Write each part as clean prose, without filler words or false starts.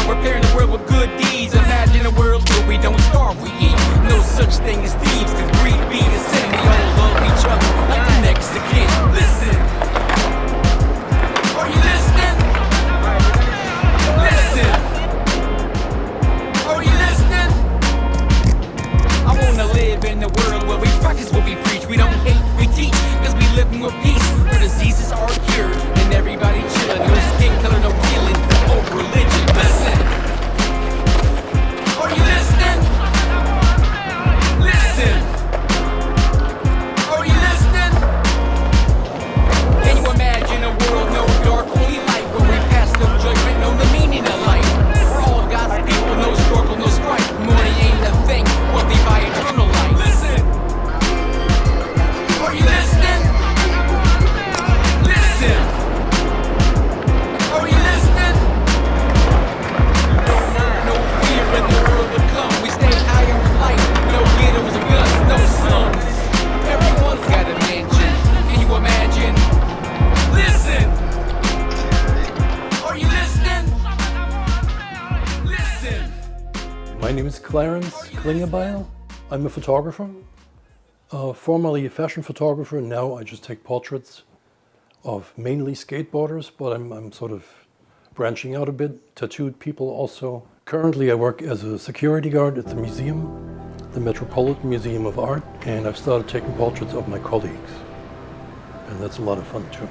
Repairing the world with good deeds. Imagine a world where we don't starve, we eat. No such thing as thieves, cause greed be the sin. We all love each other like the next of kin. Listen, are you listening? Listen, are you listening? I wanna live in a world where we practice what we preach. We don't hate, we teach, cause we live in peace. Where diseases are cured and everybody chillin'. No skin color, no killing, over religion. Listen, are you listening? Listen, are you listening? Can you imagine a world no dark, only light, where we pass no judgment, know the meaning of life? We're all God's people, no struggle, no strife. Money ain't a thing, wealthy by eternal life. Listen, are you listening? Listen, are you listening? No fear in the world to come. We stay high on life. No ghettos and guns, no slums. Everyone's got a mansion. Can you imagine? Listen, are you listening? Listen. My name is Clarence Klingebeil. I'm a photographer, formerly a fashion photographer. Now I just take portraits of mainly skateboarders, but I'm sort of branching out a bit, tattooed people also. Currently I work as a security guard at the museum, the Metropolitan Museum of Art, and I've started taking portraits of my colleagues. And that's a lot of fun too.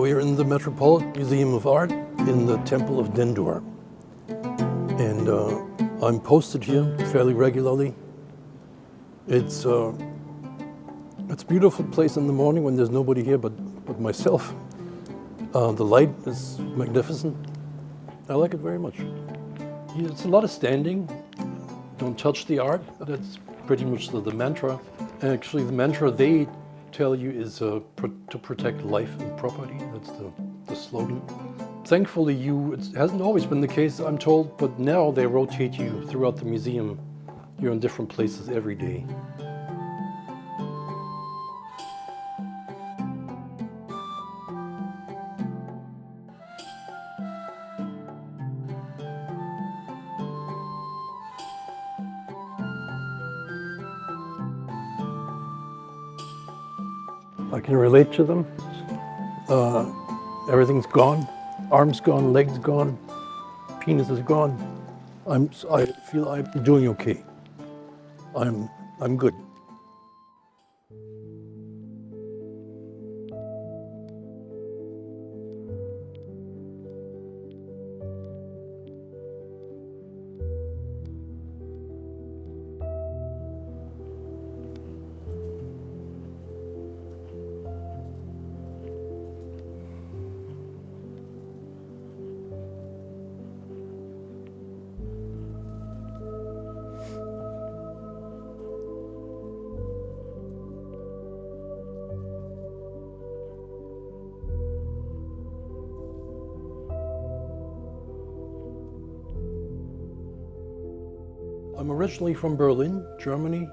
We're in the Metropolitan Museum of Art in the Temple of Dendur. And I'm posted here fairly regularly. It's a beautiful place in the morning when there's nobody here but myself. The light is magnificent. I like it very much. It's a lot of standing. Don't touch the art. That's pretty much the mantra. And actually the mantra they tell you is to protect life and property. That's the slogan. Thankfully, it hasn't always been the case, I'm told, but now they rotate you throughout the museum. You're in different places every day. I can relate to them. Everything's gone. Arms gone, legs gone, penis is gone. I feel I'm doing okay. I'm good. I'm originally from Berlin, Germany,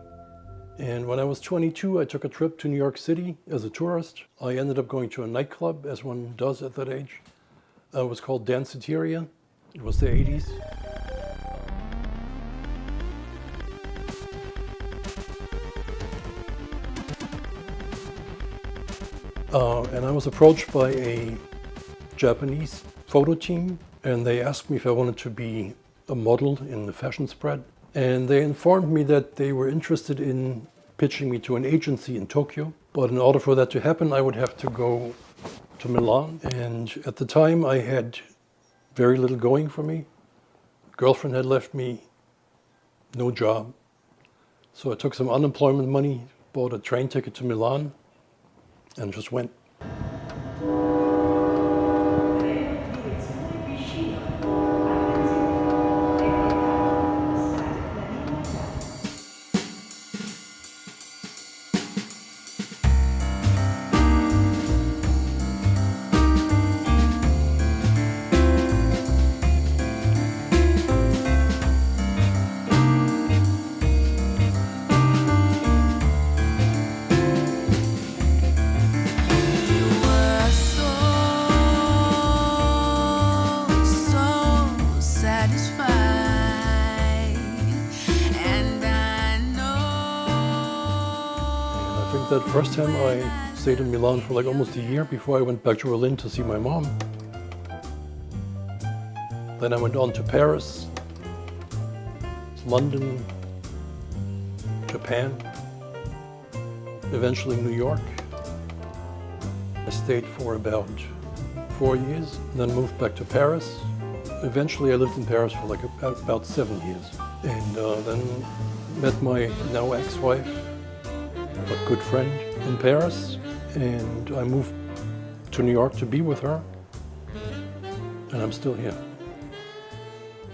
and when I was 22, I took a trip to New York City as a tourist. I ended up going to a nightclub, as one does at that age. It was called Danceteria. It was the 80s. And I was approached by a Japanese photo team, and they asked me if I wanted to be a model in the fashion spread. And they informed me that they were interested in pitching me to an agency in Tokyo. But in order for that to happen, I would have to go to Milan. And at the time, I had very little going for me. Girlfriend had left me, no job. So I took some unemployment money, bought a train ticket to Milan, and just went. That first time I stayed in Milan for like almost a year before I went back to Berlin to see my mom. Then I went on to Paris, London, Japan, eventually New York. I stayed for about 4 years, then moved back to Paris. Eventually I lived in Paris for like about 7 years. And then met my now ex-wife, a good friend in Paris, and I moved to New York to be with her, and I'm still here.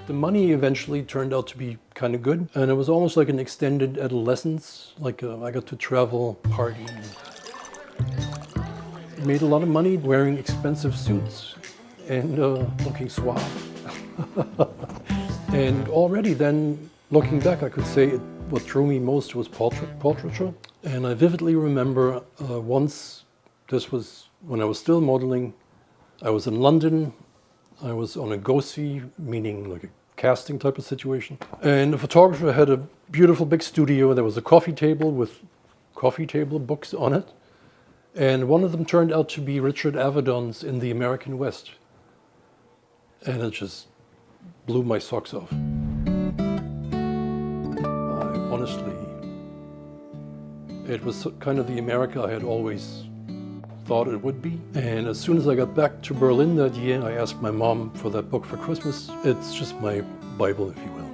The money eventually turned out to be kind of good, and it was almost like an extended adolescence. Like I got to travel, party, made a lot of money wearing expensive suits and looking suave. And already then, looking back, I could say what drew me most was portraiture. And I vividly remember once, this was when I was still modeling, I was in London, I was on a go-see, meaning like a casting type of situation. And the photographer had a beautiful big studio. There was a coffee table with coffee table books on it. And one of them turned out to be Richard Avedon's In the American West. And it just blew my socks off. Honestly, it was kind of the America I had always thought it would be. And as soon as I got back to Berlin that year, I asked my mom for that book for Christmas. It's just my Bible, if you will.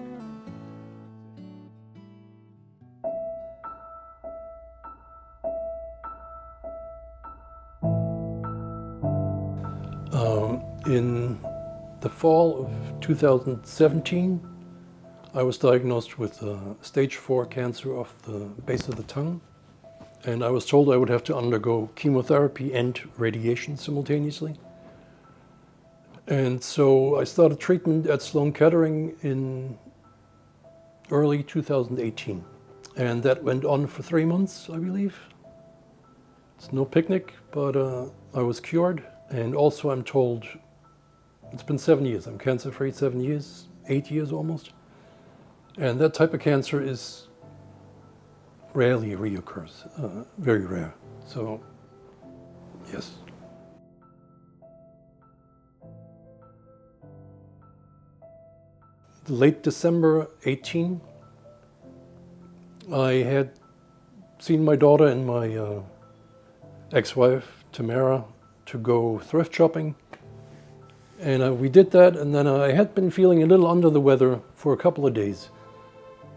In the fall of 2017, I was diagnosed with stage 4 cancer of the base of the tongue, and I was told I would have to undergo chemotherapy and radiation simultaneously. And so I started treatment at Sloan Kettering in early 2018, and that went on for 3 months, I believe. It's no picnic, but I was cured, and also I'm told it's been 7 years. I'm cancer-free 7 years, 8 years almost. And that type of cancer is rarely reoccurs, very rare. So, yes. Late December 18, I had seen my daughter and my ex-wife, Tamara, to go thrift shopping. And we did that, and then I had been feeling a little under the weather for a couple of days.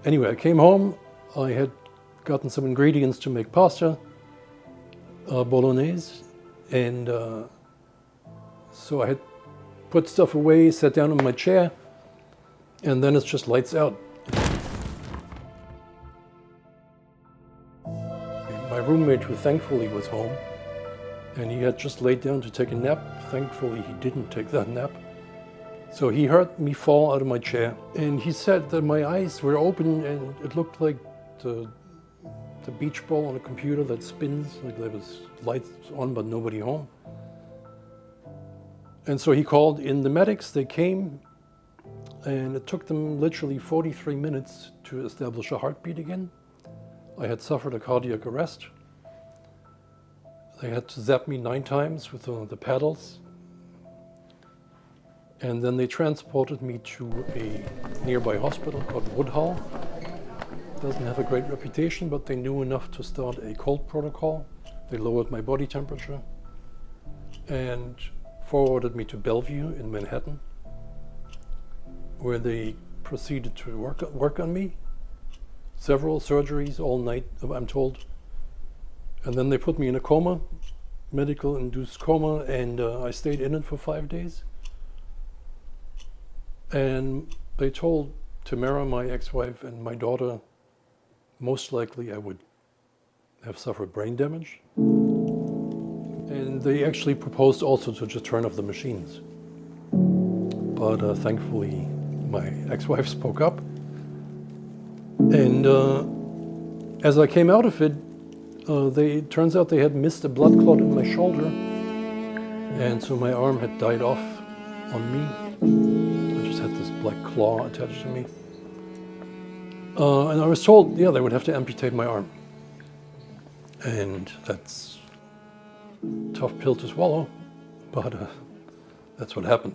Anyway, I came home, I had gotten some ingredients to make pasta, bolognese, and so I had put stuff away, sat down in my chair, and then it's just lights out. My roommate, who thankfully was home, and he had just laid down to take a nap. Thankfully, he didn't take that nap. So he heard me fall out of my chair, and he said that my eyes were open and it looked like the beach ball on a computer that spins, like there was lights on but nobody home. And so he called in the medics. They came, and it took them literally 43 minutes to establish a heartbeat again. I had suffered a cardiac arrest. They had to zap me 9 times with the paddles. And then they transported me to a nearby hospital called Woodhull. Doesn't have a great reputation, but they knew enough to start a cold protocol. They lowered my body temperature and forwarded me to Bellevue in Manhattan, where they proceeded to work on me. Several surgeries all night, I'm told. And then they put me in a coma, medical-induced coma, and I stayed in it for 5 days. And they told Tamara, my ex-wife, and my daughter, most likely I would have suffered brain damage. And they actually proposed also to just turn off the machines. But thankfully, my ex-wife spoke up. And as I came out of it, it turns out they had missed a blood clot in my shoulder. And so my arm had died off on me. I just had this black claw attached to me. And I was told, yeah, they would have to amputate my arm. And that's a tough pill to swallow, but that's what happened.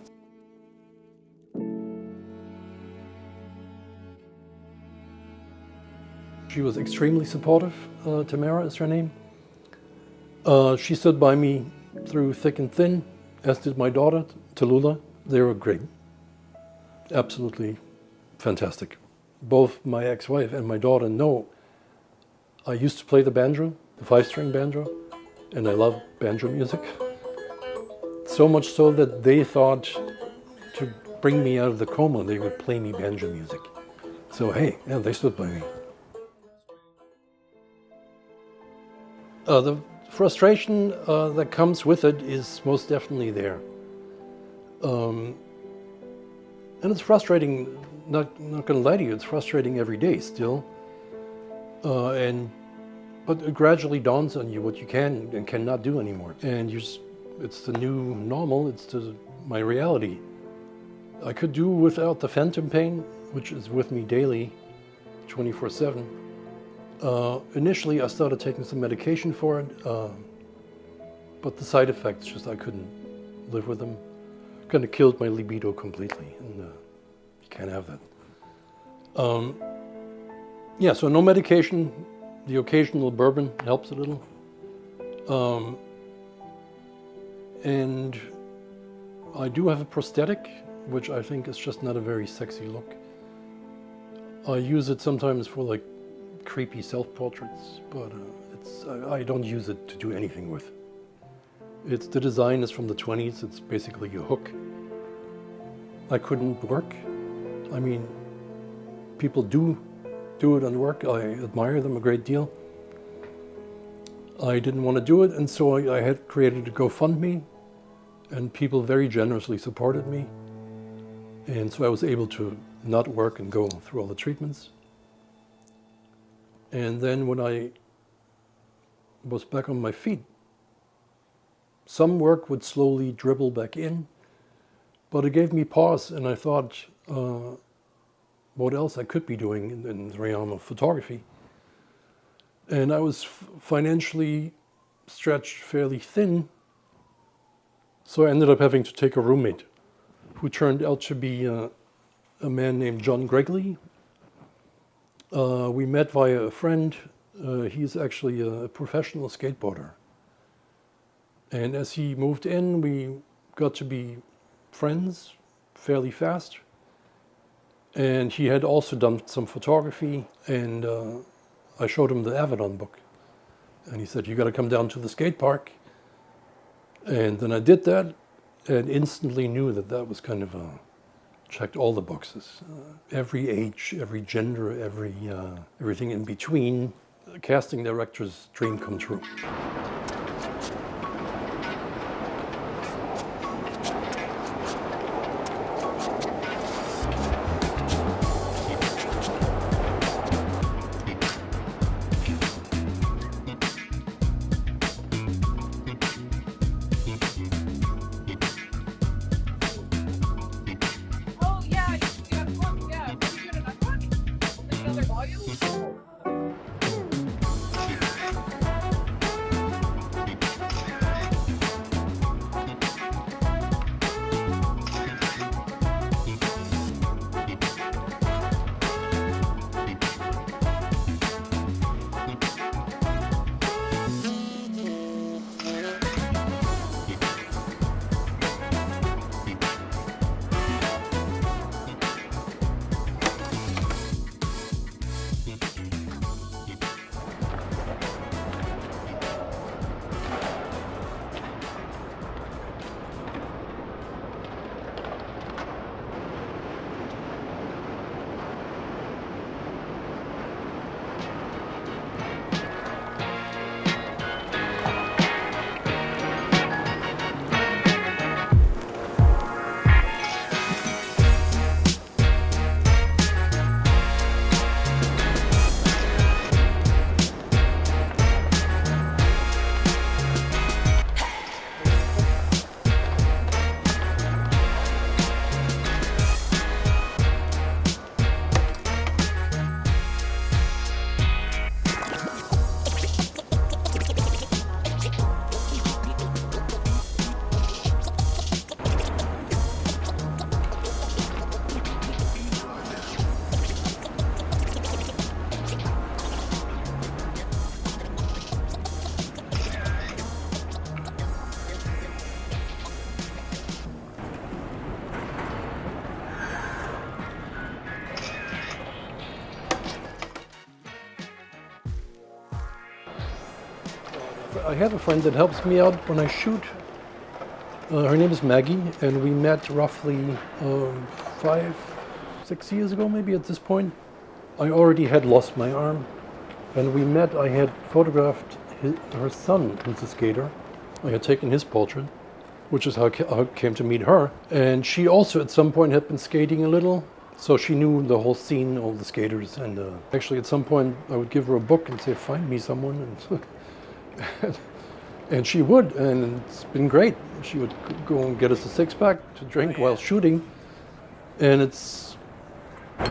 She was extremely supportive. Tamara is her name. She stood by me through thick and thin, as did my daughter, Tallulah. They were great. Absolutely fantastic. Both my ex-wife and my daughter know I used to play the banjo, the 5-string banjo, and I love banjo music. So much so that they thought to bring me out of the coma, they would play me banjo music. So hey, yeah, they stood by me. The frustration that comes with it is most definitely there. And it's frustrating, not going to lie to you, it's frustrating every day still. But it gradually dawns on you what you can and cannot do anymore. And it's the new normal, it's my reality. I could do without the phantom pain, which is with me daily, 24/7. Initially, I started taking some medication for it, but the side effects, I couldn't live with them. Kind of killed my libido completely, and you can't have that. Yeah, so no medication. The occasional bourbon helps a little. And I do have a prosthetic, which I think is just not a very sexy look. I use it sometimes for like creepy self-portraits, but I don't use it to do anything with. The design is from the 20s. It's basically a hook. I couldn't work. I mean, people do it on work. I admire them a great deal. I didn't want to do it, and so I had created a GoFundMe, and people very generously supported me. And so I was able to not work and go through all the treatments. And then when I was back on my feet, some work would slowly dribble back in, but it gave me pause, and I thought what else I could be doing in the realm of photography. And I was financially stretched fairly thin, so I ended up having to take a roommate who turned out to be a man named John Gregley. We met via a friend. He's actually a professional skateboarder. And as he moved in, we got to be friends fairly fast. And he had also done some photography, and I showed him the Avedon book. And he said, "You got to come down to the skate park." And then I did that, and instantly knew that was kind of checked all the boxes. Every age, every gender, everything in between. A casting director's dream come true. I have a friend that helps me out when I shoot. Her name is Maggie, and we met roughly 5, 6 years ago, maybe at this point. I already had lost my arm. When we met, I had photographed her son, who's a skater. I had taken his portrait, which is how I came to meet her. And she also at some point had been skating a little, so she knew the whole scene, all the skaters. And actually at some point I would give her a book and say, find me someone. And she would, and it's been great. She would go and get us a six-pack to drink while shooting, and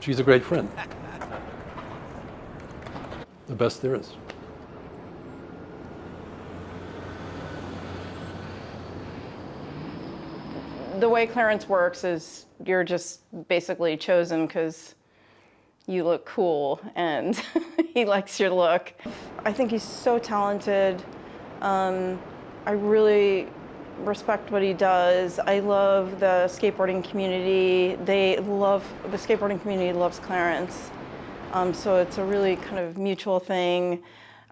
she's a great friend. The best there is. The way Clarence works is you're just basically chosen because you look cool and he likes your look. I think he's so talented. I really respect what he does. I love the skateboarding community. The skateboarding community loves Clarence. So it's a really kind of mutual thing.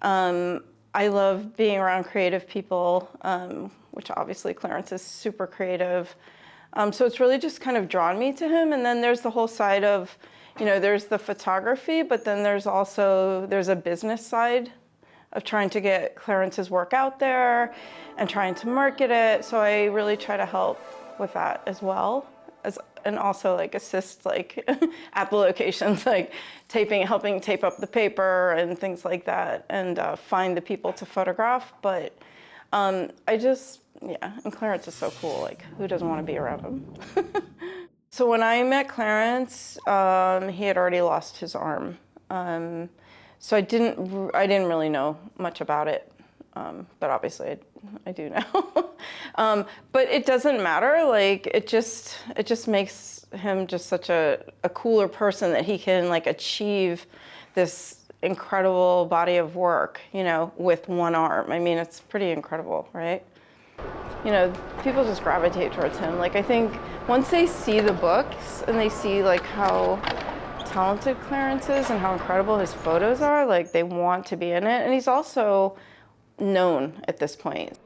I love being around creative people, which obviously Clarence is super creative. So it's really just kind of drawn me to him. And then there's the whole side of, there's the photography, but then there's a business side of trying to get Clarence's work out there and trying to market it. So I really try to help with that as well, and also assist at the locations, helping tape up the paper and things like that, and find the people to photograph. But and Clarence is so cool. Who doesn't want to be around him? So when I met Clarence, he had already lost his arm. So I didn't really know much about it, but obviously I do now. But it doesn't matter. It just makes him just such a cooler person that he can achieve this incredible body of work, with one arm. I mean, it's pretty incredible, right? People just gravitate towards him. I think once they see the books and they see how talented Clarence is and how incredible his photos are, they want to be in it. And he's also known at this point.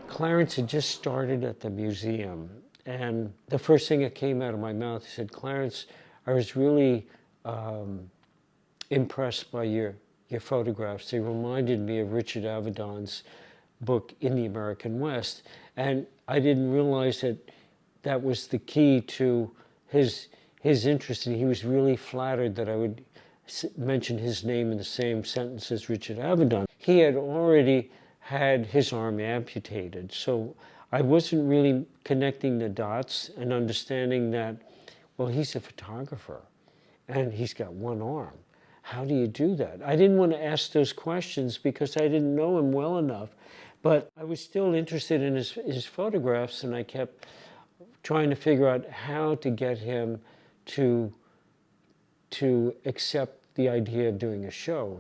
Clarence had just started at the museum, and the first thing that came out of my mouth, he said, Clarence, I was really impressed by your photographs. They reminded me of Richard Avedon's book, In the American West. And I didn't realize that was the key to his interest, and he was really flattered that I would mention his name in the same sentence as Richard Avedon. He had already had his arm amputated, so I wasn't really connecting the dots and understanding that, well, he's a photographer and he's got one arm. How do you do that? I didn't want to ask those questions because I didn't know him well enough, but I was still interested in his photographs, and I kept trying to figure out how to get him to accept the idea of doing a show.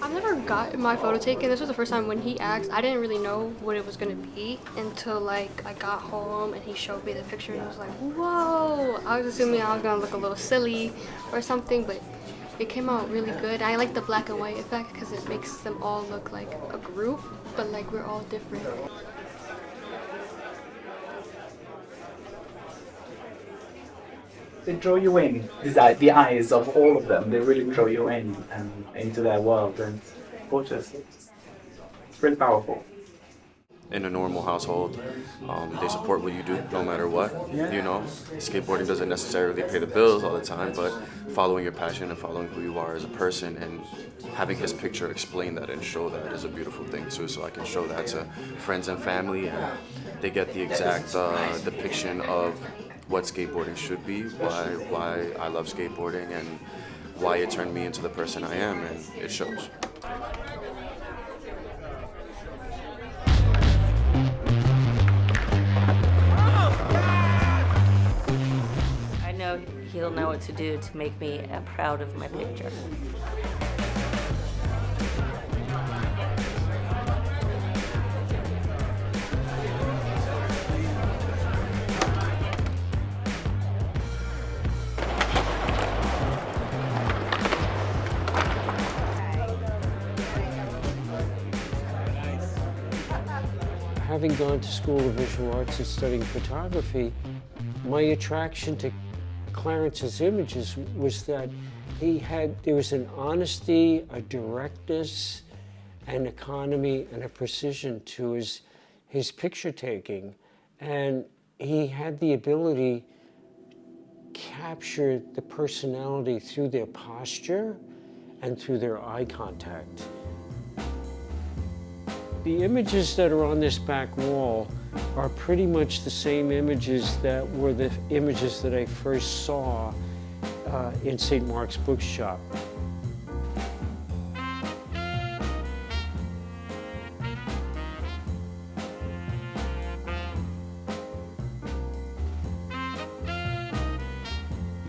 I've never gotten my photo taken. This was the first time when he asked. I didn't really know what it was gonna be until I got home and he showed me the picture, and I was like, whoa! I was assuming I was gonna look a little silly or something, but it came out really good. I like the black and white effect because it makes them all look like a group, but we're all different. They draw you in. The eyes of all of them, they really draw you in and into their world, and gorgeous. It's really powerful. In a normal household, they support what you do no matter what. Skateboarding doesn't necessarily pay the bills all the time, but following your passion and following who you are as a person and having his picture explain that and show that is a beautiful thing too. So I can show that to friends and family, and they get the exact depiction of what skateboarding should be, why I love skateboarding, and why it turned me into the person I am, and it shows. I know he'll know what to do to make me proud of my picture. Having gone to School of Visual Arts and studying photography, my attraction to Clarence's images was that there was an honesty, a directness, an economy, and a precision to his picture taking. And he had the ability to capture the personality through their posture and through their eye contact. The images that are on this back wall are pretty much the same images that were the images that I first saw in St. Mark's Bookshop.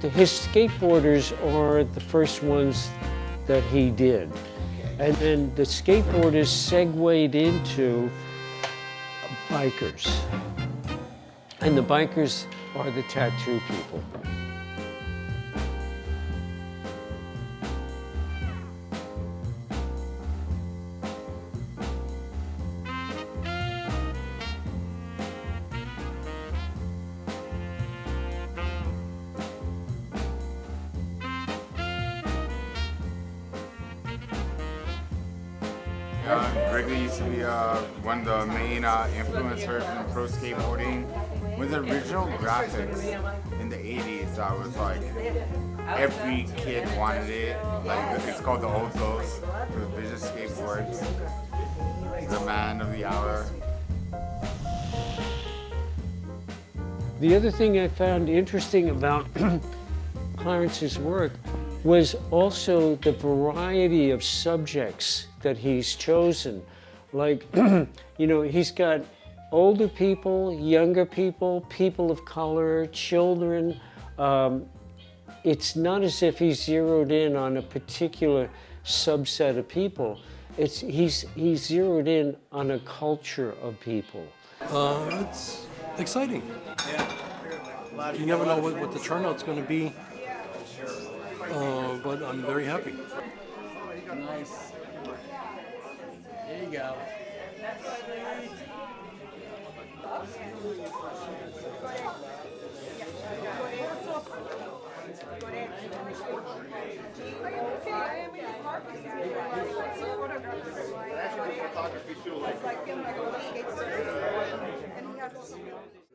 His skateboarders are the first ones that he did. And then the skateboarders segued into bikers. And the bikers are the tattoo people. Gregory used to be one of the main influencers in pro skateboarding. With the original graphics in the 80s, I was like, every kid wanted it. Like, it's called the Old Ghost, with Vicious Skateboards, the man of the hour. The other thing I found interesting about Clarence's work was also the variety of subjects that he's chosen. Like, you know, he's got older people, younger people, people of color, children. It's not as if he's zeroed in on a particular subset of people. He's zeroed in on a culture of people. It's exciting. You never know what the turnout's going to be, but I'm very happy. Nice. There you go.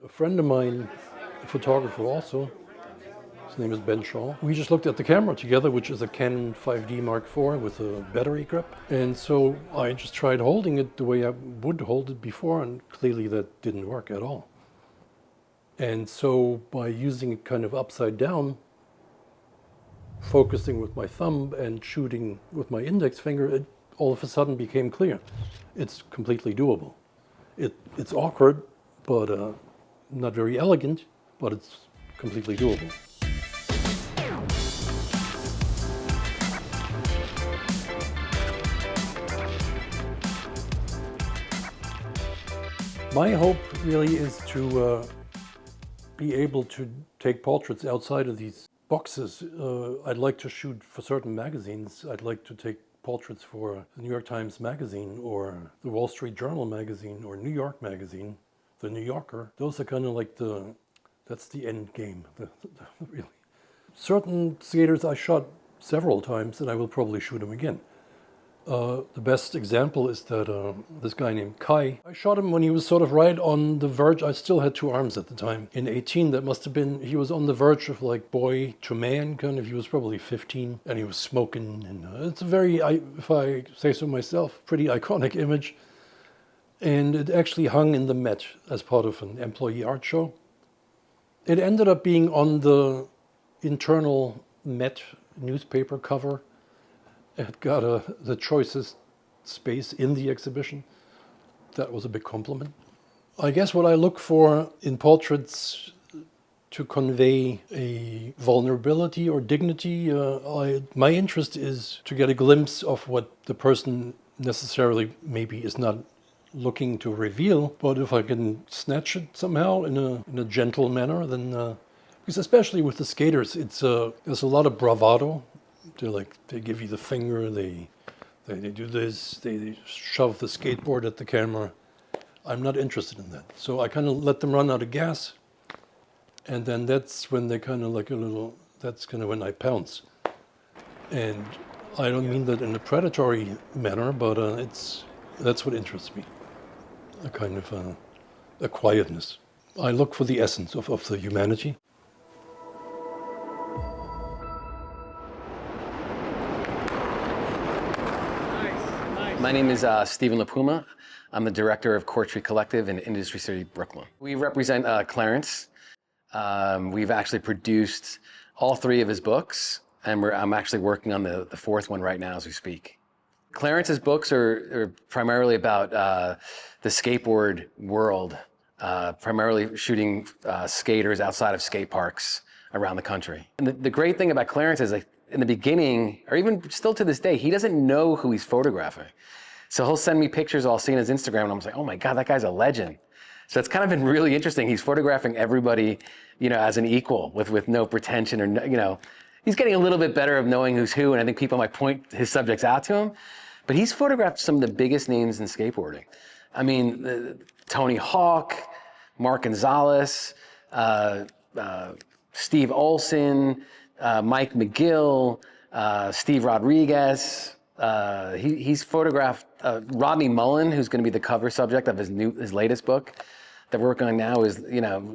A friend of mine, a photographer also, his name is Ben Shaw. We just looked at the camera together, which is a Canon 5D Mark IV with a battery grip. And so I just tried holding it the way I would hold it before, and clearly that didn't work at all. And so by using it kind of upside down, focusing with my thumb and shooting with my index finger, it all of a sudden became clear. It's completely doable. It's awkward, but not very elegant, but it's completely doable. My hope really is to be able to take portraits outside of these boxes. I'd like to shoot for certain magazines. I'd like to take portraits for the New York Times Magazine or the Wall Street Journal Magazine or New York Magazine, the New Yorker. Those are kind of like that's the end game, really. Certain skaters I shot several times, and I will probably shoot them again. The best example is that this guy named Kai. I shot him when he was sort of right on the verge. I still had two arms at the time. In 18, that must have been, he was on the verge of like boy to man, kind of. He was probably 15, and he was smoking. And it's a very, if I say so myself, pretty iconic image. And it actually hung in the Met as part of an employee art show. It ended up being on the internal Met newspaper cover. It got the choicest space in the exhibition. That was a big compliment. I guess what I look for in portraits to convey a vulnerability or dignity. My interest is to get a glimpse of what the person necessarily maybe is not looking to reveal, but if I can snatch it somehow in a gentle manner, then because especially with the skaters, there's a lot of bravado. They give you the finger, they do this, they shove the skateboard at the camera. I'm not interested in that, so I kind of let them run out of gas. And then that's when they kind of that's kind of when I pounce. And I don't mean that in a predatory manner, but that's what interests me. A kind of a quietness. I look for the essence of the humanity. My name is Stephen LaPuma. I'm the director of Court Street Collective in Industry City, Brooklyn. We represent Clarence. We've actually produced all 3 of his books, and I'm actually working on the 4th one right now as we speak. Clarence's books are primarily about the skateboard world, primarily shooting skaters outside of skate parks around the country. And the great thing about Clarence is, like, in the beginning, or even still to this day, he doesn't know who he's photographing. So he'll send me pictures I'll see on his Instagram, and I'm like, oh my God, that guy's a legend. So it's kind of been really interesting. He's photographing everybody, as an equal with no pretension or, he's getting a little bit better of knowing who's who. And I think people might point his subjects out to him, but he's photographed some of the biggest names in skateboarding. I mean, Tony Hawk, Mark Gonzalez, Steve Olson, Mike McGill, Steve Rodriguez. He's photographed Rodney Mullen, who's going to be the cover subject of his latest book that we're working on now. Is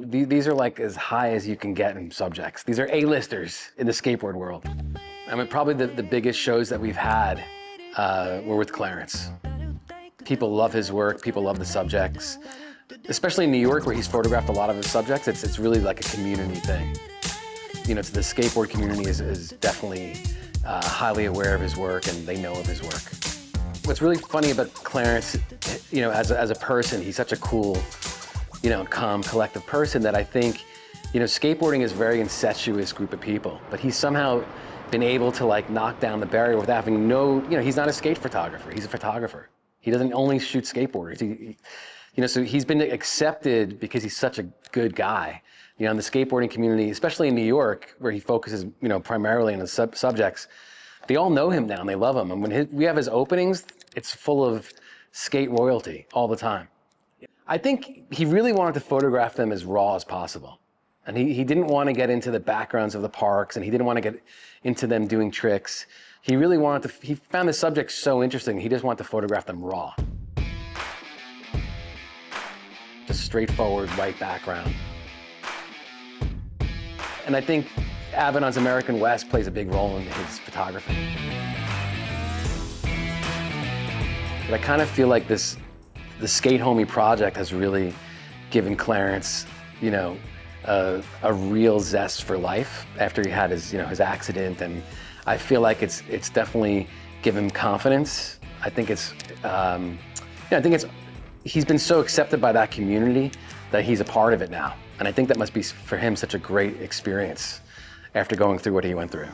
these are like as high as you can get in subjects. These are A-listers in the skateboard world. I mean, probably the biggest shows that we've had were with Clarence. People love his work. People love the subjects, especially in New York, where he's photographed a lot of his subjects. It's really like a community thing. The skateboard community is definitely highly aware of his work, and they know of his work. What's really funny about Clarence, as a person, he's such a cool, calm, collective person that I think, skateboarding is a very incestuous group of people, but he's somehow been able to knock down the barrier without having he's not a skate photographer, he's a photographer. He doesn't only shoot skateboarders. So he's been accepted because he's such a good guy. In the skateboarding community, especially in New York, where he focuses, primarily on the subjects, they all know him now and they love him. And when we have his openings, it's full of skate royalty all the time. I think he really wanted to photograph them as raw as possible. And he didn't want to get into the backgrounds of the parks, and he didn't want to get into them doing tricks. He really wanted he found the subject so interesting, he just wanted to photograph them raw. Just straightforward, white background. And I think Avedon's American West plays a big role in his photography. But I kind of feel like the Skate Homie project has really given Clarence, a real zest for life after he had his accident. And I feel like it's definitely given him confidence. I think he's been so accepted by that community that he's a part of it now. And I think that must be, for him, such a great experience after going through what he went through.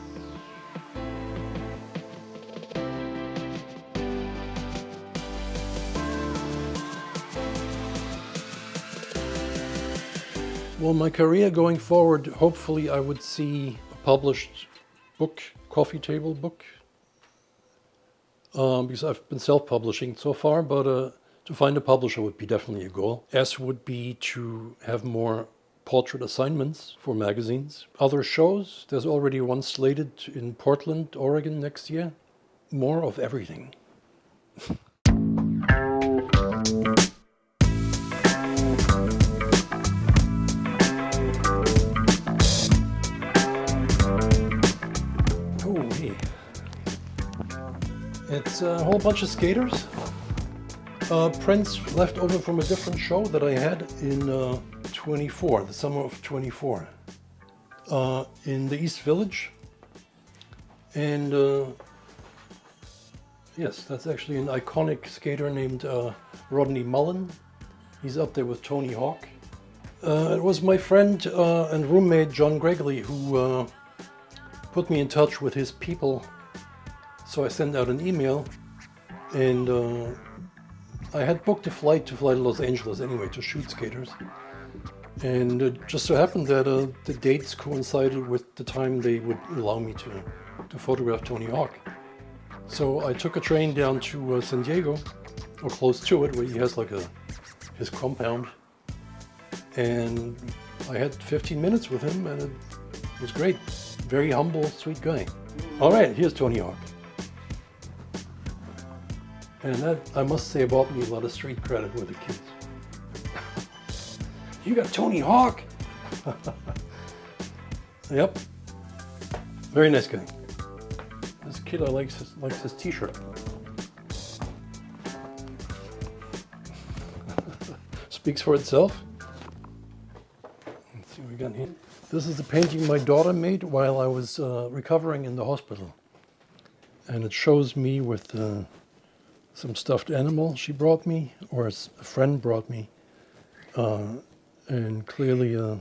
Well, my career going forward, hopefully I would see a published book, coffee table book, because I've been self-publishing so far, but to find a publisher would be definitely a goal. S would be to have more portrait assignments for magazines. Other shows, there's already one slated in Portland, Oregon next year. More of everything. Oh, hey. It's a whole bunch of skaters. Prints left over from a different show that I had in the summer of 24, in the East Village. And yes, that's actually an iconic skater named Rodney Mullen. He's up there with Tony Hawk. It was my friend and roommate John Gregory who put me in touch with his people. So I sent out an email, and I had booked a flight to fly to Los Angeles anyway to shoot Skaters. And it just so happened that the dates coincided with the time they would allow me to photograph Tony Hawk. So I took a train down to San Diego, or close to it, where he has like his compound. And I had 15 minutes with him, and it was great. Very humble, sweet guy. All right, here's Tony Hawk. And that, I must say, bought me a lot of street credit with the kids. You got Tony Hawk? Yep. Very nice guy. This kid likes his t-shirt. Speaks for itself. Let's see what we got here. This is a painting my daughter made while I was recovering in the hospital. And it shows me with some stuffed animal she brought me, or a friend brought me. And clearly a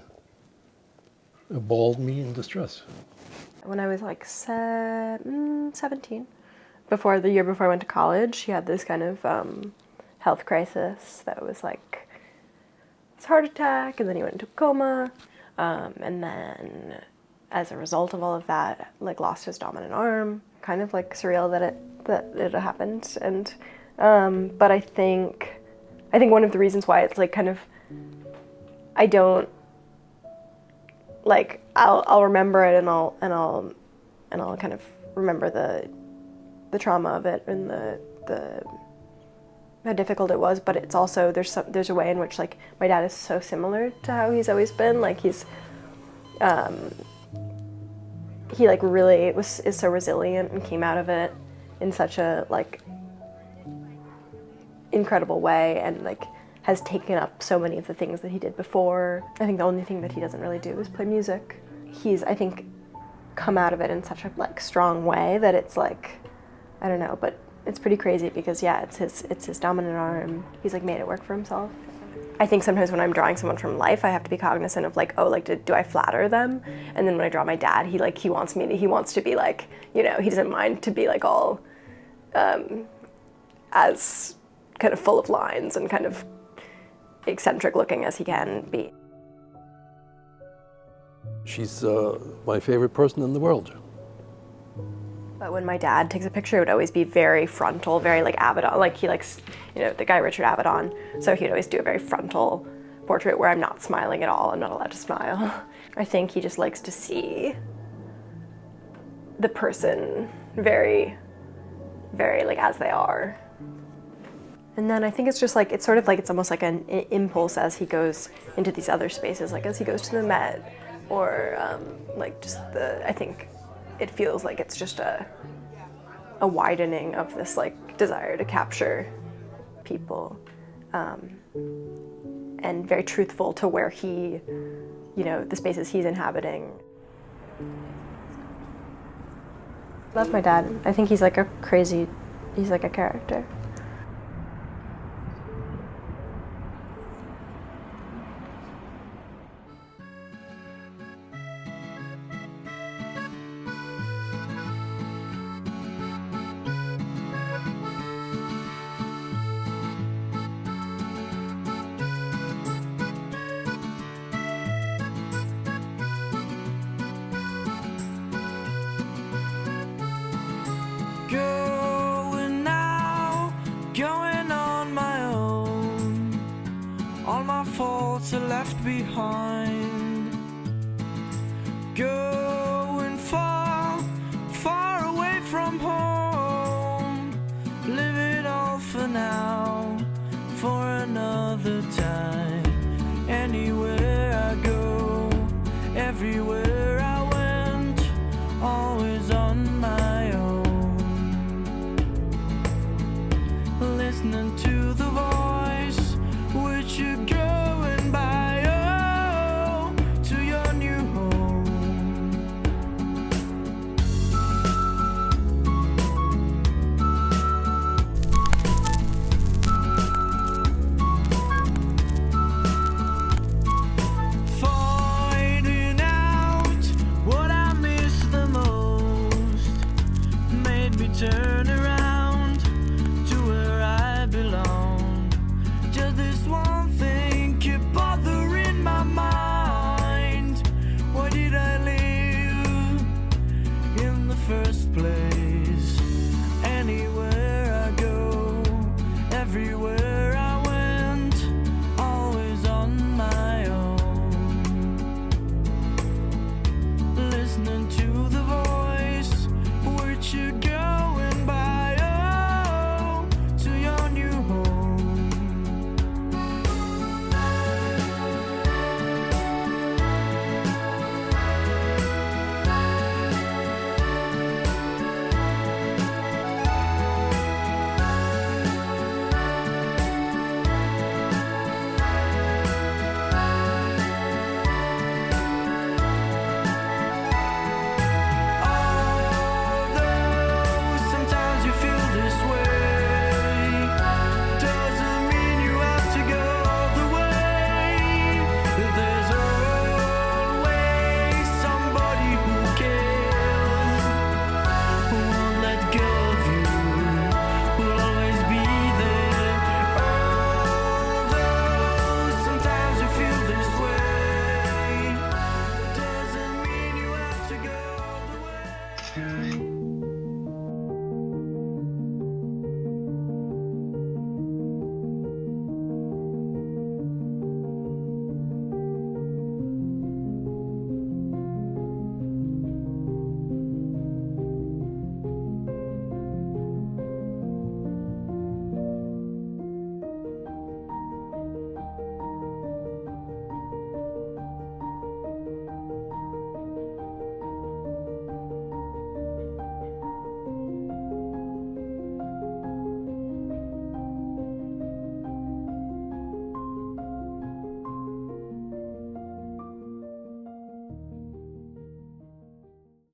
bald me in distress. When I was like 17, the year before I went to college, she had this kind of health crisis that was like this heart attack, and then he went into a coma, and then as a result of all of that, like lost his dominant arm. Kind of like surreal that it happened, and but I think one of the reasons why it's like kind of I don't like I'll remember it and I'll kind of remember the trauma of it and the how difficult it was, but it's also there's a way in which like my dad is so similar to how he's always been. Like he like really is so resilient and came out of it in such a like incredible way, and like has taken up so many of the things that he did before. I think the only thing that he doesn't really do is play music. He's, I think, come out of it in such a like strong way that it's like, I don't know, but it's pretty crazy because yeah, it's his dominant arm. He's like made it work for himself. I think sometimes when I'm drawing someone from life, I have to be cognizant of like, oh, like do I flatter them? And then when I draw my dad, he wants to be like, you know, he doesn't mind to be like all as kind of full of lines and kind of eccentric looking as he can be. She's my favorite person in the world. But when my dad takes a picture, it would always be very frontal, very like Avedon. Like he likes, you know, the guy Richard Avedon. So he'd always do a very frontal portrait where I'm not smiling at all. I'm not allowed to smile. I think he just likes to see the person very, very like as they are. And then I think it's just like, it's sort of like, it's almost like an impulse as he goes into these other spaces, like as he goes to the Met, or like just I think it feels like it's just a widening of this like desire to capture people, and very truthful to where he, you know, the spaces he's inhabiting. Love my dad. I think he's like he's like a character. Going on my own, all my faults are left behind. Going far, far away from home. Live it all for now, for another time. Anywhere I go, everywhere I went, always on my own. Listening to the voice which you're going by, oh, to your new home. turn around to where I belong. Just this one thing keep bothering my mind. Why did I live in the first place? Anywhere I go, everywhere I went, always on my own. Listening to the voice, which you going by, oh, to your new home. Although sometimes you feel this way, doesn't mean you have to go all the way. There's always somebody who cares, who won't let go of you, who'll always be there. Although sometimes you feel this way, doesn't mean you have to go all the way.